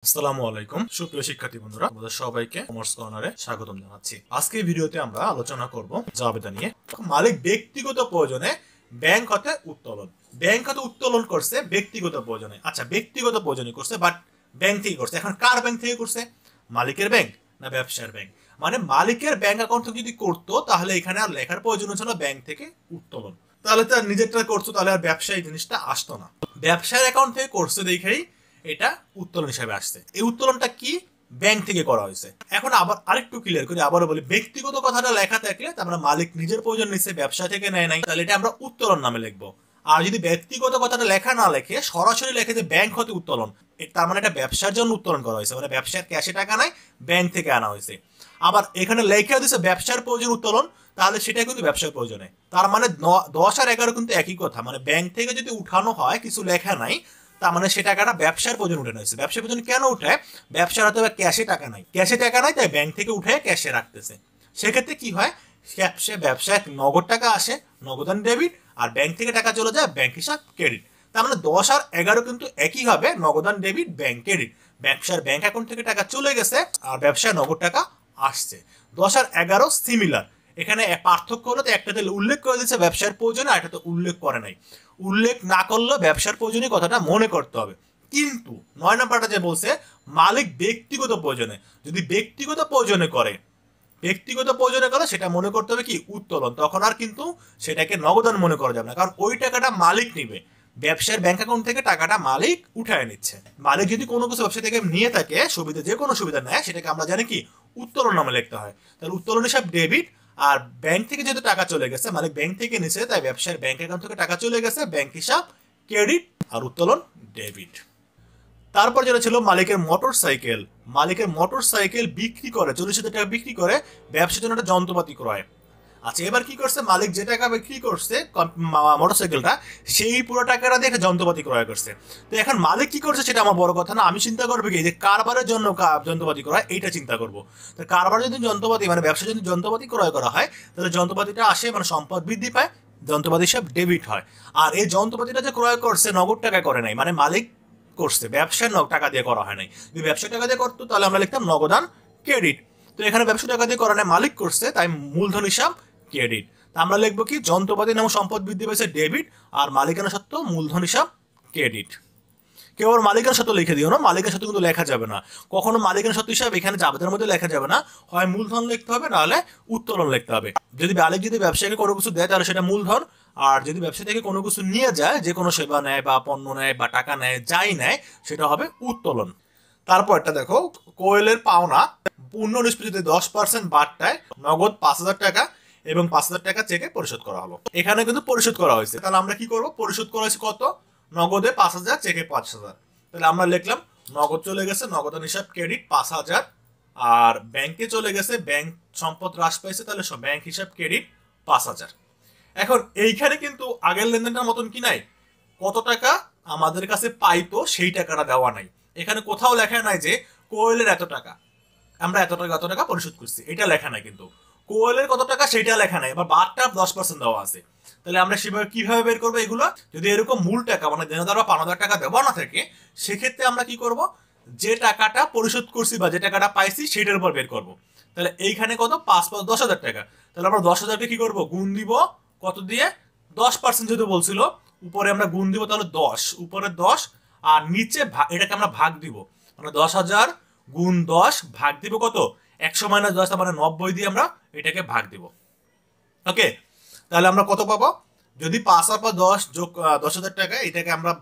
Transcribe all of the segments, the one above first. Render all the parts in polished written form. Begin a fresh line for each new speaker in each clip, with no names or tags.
আসসালামু আলাইকুম সুপ্রিয় শিক্ষার্থী বন্ধুরা, আমাদের সবাইকে কমার্স কর্নারে স্বাগতম জানাচ্ছি। আজকের ভিডিওতে আমরা আলোচনা করব জাবেদা নিয়ে। মালিক ব্যক্তিগত প্রয়োজনে ব্যাংক হতে উত্তোলন করছে ব্যক্তিগত প্রয়োজনে। আচ্ছা, ব্যক্তিগত প্রয়োজনে করছে, বাট ব্যাংক থেকে করছে। এখন কার ব্যাংক থেকে করছে? মালিকের ব্যাংক না ব্যবসার ব্যাংক? মানে মালিকের ব্যাংক অ্যাকাউন্ট থেকে যদি করতো তাহলে এখানে আর লেখার প্রয়োজন হচ্ছে না ব্যাংক থেকে উত্তোলন। তাহলে তার নিজেরটা করছো, তাহলে আর ব্যবসায়ী জিনিসটা আসতো না। ব্যবসার অ্যাকাউন্ট থেকে করছে দেখেই এটা উত্তোলন হিসাবে আসছে। এই উত্তোলনটা কি? ব্যাংক থেকে করা হয়েছে। এখন আবার আরেকটু ক্লিয়ার করি, আবারও বলি, ব্যক্তিগত কথাটা লেখা থাকলে তার মালিক নিজের প্রয়োজন নিচ্ছে, ব্যবসা থেকে নেয় নাই, তাহলে এটা আমরা উত্তোলন নামে লিখবো। আর যদি ব্যক্তিগত কথাটা লেখা না লেখে সরাসরি লেখে যে ব্যাংক হতে উত্তোলন, তার মানে এটা ব্যবসার জন্য উত্তোলন করা হয়েছে, মানে ব্যবসার ক্যাশে টাকা নাই, ব্যাংক থেকে আনা হয়েছে। আবার এখানে লেখা দিচ্ছে ব্যবসার প্রয়োজন উত্তোলন, তাহলে সেটা কিন্তু ব্যবসার প্রয়োজনে। তার মানে 10 আর 11 কিন্তু একই কথা। মানে ব্যাংক থেকে যদি উঠানো হয়, কিছু লেখা নাই, তার মানে সে টাকাটা ব্যবসার প্রয়োজন উঠে নিয়েছে। ব্যবসার প্রয়োজন কেন উঠে? ব্যবসার হয়তো ক্যাশে টাকা নাই, তাই ব্যাংক থেকে উঠে ক্যাশে রাখতেছে। সেক্ষেত্রে কি হয়, ব্যবসায় নগদ টাকা আসে, নগদান ডেবিট, আর ব্যাংক থেকে টাকা চলে যায় ব্যাংক হিসাব ক্রেডিট। তার মানে 10 আর 11 কিন্তু একই হবে, নগদান ডেবিট, ব্যাংক ক্রেডিট। ব্যবসার ব্যাংক অ্যাকাউন্ট থেকে টাকা চলে গেছে আর ব্যবসায় নগদ টাকা আসছে। 10 আর 11 সিমিলার। এখানে পার্থক্য হলো একটাতে উল্লেখ করে দিচ্ছে ব্যবসার প্রয়োজনে, আর একটাতে উল্লেখ করে নাই। উল্লেখ না করলেও ব্যবসার প্রয়োজনে কথাটা মনে করতে হবে। কিন্তু 9 নম্বরটা যে বলছে মালিক ব্যক্তিগত প্রয়োজনে, যদি ব্যক্তিগত প্রয়োজনে করে সেটা মনে করতে হবে কি? উত্তোলন। তখন আর কিন্তু সেটাকে নগদান মনে করা যাবে না, কারণ ওই টাকাটা মালিক নিবে। ব্যবসার ব্যাংক অ্যাকাউন্ট থেকে টাকাটা মালিক উঠায় নিচ্ছে। মালিক যদি কোনো কিছু ব্যবসা থেকে নিয়ে থাকে, সুবিধা যে কোনো সুবিধা নেয়, সেটাকে আমরা জানি কি? উত্তোলন নামে লিখতে হয়। তাহলে উত্তোলন হিসাব ডেবিট, আর ব্যাংক থেকে যেহেতু টাকা চলে গেছে, মালিক ব্যাংক থেকে নিছে, তাই ব্যবসার ব্যাংক অ্যাকাউন্ট থেকে টাকা চলে গেছে, ব্যাংক হিসাব ক্রেডিট, আর উত্তোলন ডেবিট। তারপর যেটা ছিল মালিকের মোটর সাইকেল বিক্রি করে, 40,000 টাকা বিক্রি করে ব্যবসার জন্য একটা যন্ত্রপাতি ক্রয়। আচ্ছা, এবার কি করছে মালিক? যে টাকা বিক্রি করছে মোটরসাইকেলটা, সেই পুরো টাকাটা দিয়ে একটা যন্ত্রপাতি ক্রয় করছে। তো এখন মালিক কি করছে সেটা আমার বড় কথা না, আমি চিন্তা করবো কি যে কারবারের জন্য যন্ত্রপাতি ক্রয়, এইটা চিন্তা করবো। তো কারবার যদি যন্ত্রপাতি, মানে ব্যবসা যদি যন্ত্রপাতি ক্রয় করা হয়, তাহলে যন্ত্রপাতিটা আসে, মানে সম্পদ বৃদ্ধি পায়, যন্ত্রপাতি সব ডেবিট হয়। আর এই যন্ত্রপাতিটা যে ক্রয় করছে নগদ টাকায় করে নাই, মানে মালিক করছে, ব্যবসার টাকা দিয়ে করা হয় নাই। যদি ব্যবসার টাকা দিয়ে করতো তাহলে আমরা লিখতাম নগদান ক্রেডিট। তো এখানে ব্যবসা টাকা দিয়ে করা নাই, মালিক করছে, তাই মূলধন হিসাব ক্রেডিট। আমরা লিখবো কি? যন্ত্রপাতি নাম সম্পদ বৃদ্ধি পেয়েছে ডেবিট, আর মালিকানা সত্ত্ব মূলধন হিসাব ক্রেডিট। কেউ আবার মালিকানা সত্ত্ব লিখে দিও না, মালিকানা সত্ত্ব কিন্তু লেখা যাবে না কখনো। মালিকানা সত্ত্ব হিসাব এখানে জাবেদার মধ্যে লেখা যাবে না, হয় মূলধন লিখতে হবে, নাহলে উত্তোলন লিখতে হবে। যদি মালিক যদি ব্যবসায়ীকে কোনো কিছু দেয় তাহলে সেটা মূলধন, আর যদি ব্যবসা থেকে কোনো কিছু নিয়ে যায়, যে কোনো সেবা নেয় বা পণ্য নেয় বা টাকা নেয়, যাই নেয়, সেটা হবে উত্তোলন। তারপর একটা দেখো, কোয়েলের পাওনা পূর্ণ নিষ্পত্তিতে 10% বাট্টায় নগদ 5,000 টাকা এবং 5,000 টাকা চেকে পরিশোধ করা হলো। এখানে কিন্তু পরিশোধ করা হয়েছে, তাহলে আমরা কি করব? পরিশোধ করা হয়েছে কত? নগদে 5,000, চেকে 5,000। তাহলে আমরা লিখলাম নগদ চলে গেছে, নগদান হিসাব ক্রেডিট 5,000, আর ব্যাংকে চলে গেছে, ব্যাংক সম্পদ হ্রাস পাইছে, তাহলে ব্যাংক হিসাব ক্রেডিট 5,000। এখন এইখানে কিন্তু আগের লেনদেনটার মতন কি নাই, কত টাকা আমাদের কাছে পাইতো সেই টাকাটা দেওয়া নাই। এখানে কোথাও লেখা নাই যে কোয়েলের এত টাকা, আমরা এত টাকা পরিশোধ করছি, এটা লেখা নাই। কিন্তু কোয়েলের কত টাকা সেটা লেখা নাই, আবার বারটা 10% দেওয়া আছে। তাহলে আমরা সেভাবে কিভাবে বের করবো এগুলো? যদি এরকম মূল টাকা, মানে দেনাদার বা পাওনাদার টাকা দেওয়া না থাকে, সেক্ষেত্রে আমরা কি করব? যে টাকাটা পরিশোধ করছি বা যে টাকাটা পাইছি সেটার উপর বের করব। তাহলে এইখানে কত? 5 10,000 টাকা। তাহলে আমরা 10,000কে কি করব? গুণ দিব কত দিয়ে? 10% যেহেতু বলছিল, উপরে আমরা গুণ দিব, তাহলে 10, উপরে 10, আর নিচে এটাকে আমরা ভাগ দিব, মানে 10,000 গুণ 10 ভাগ দিব কত? 100 - 10, মানে 90 দিয়ে আমরা এটাকে ভাগ দিব। ওকে, তাহলে আমরা কত পাবো? যদি 5 আর 10 যোগ 10,000 টাকা, এটাকে আমরা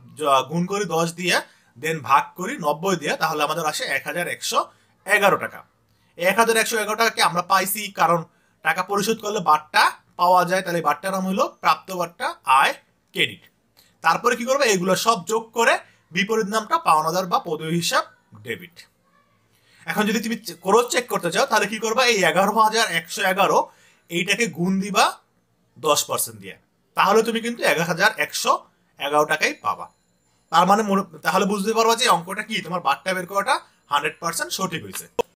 গুণ করি 10 দিয়ে, দেন ভাগ করি 90 দিয়ে, তাহলে আমাদের আসে 1,111 টাকা। 1,111 টাকাকে আমরা পাইছি কারণ টাকা পরিশোধ করলে বাট্টা পাওয়া যায়, তাহলে বাট্টার নাম হলো প্রাপ্ত বাট্টা, আয় ক্রেডিট। তারপরে কি করবে? এগুলো সব যোগ করে বিপরীত নামটা পাওনাদার বা পদবী হিসাব ডেবিট। এখন যদি তুমি ক্রস চেক করতে চাও, তাহলে কি করবা? এই 11,111 এইটাকে গুণ দিবা 10% দিয়ে, তাহলে তুমি কিন্তু 11,111 টাকাই পাবা। তার মানে তাহলে বুঝতে পারবা যে অঙ্কটা কি, তোমার বাট্টা বের করাটা 100% সঠিক হয়েছে।